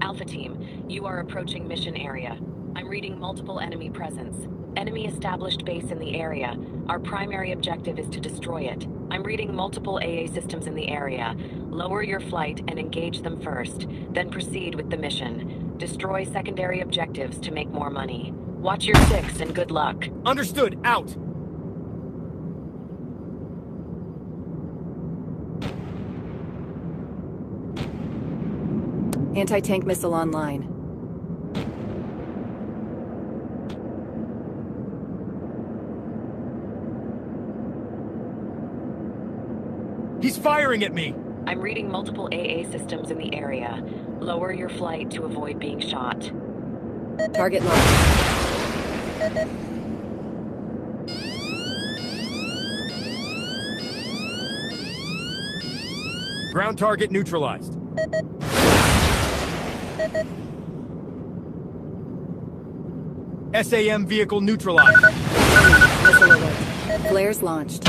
Alpha Team, you are approaching mission area. I'm reading multiple enemy presence. Enemy established base in the area. Our primary objective is to destroy it. I'm reading multiple AA systems in the area. Lower your flight and engage them first, then proceed with the mission. Destroy secondary objectives to make more money. Watch your six and good luck. Understood. Out. Anti-tank missile online. He's firing at me! I'm reading multiple AA systems in the area. Lower your flight to avoid being shot. Target locked. Ground target neutralized. SAM vehicle neutralized. Missile alert. Flares launched.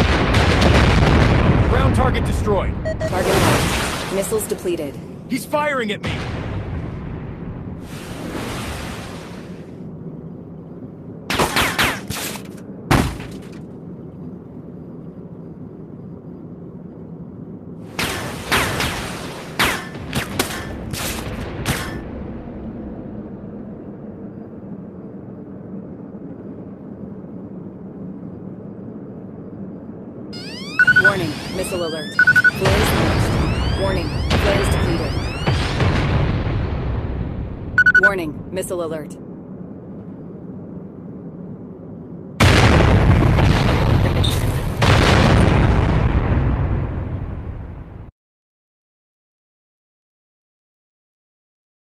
Ground target destroyed. Target launched. Missiles depleted. He's firing at me! Warning, missile alert. Flares launched. Warning, flares depleted. Warning, missile alert.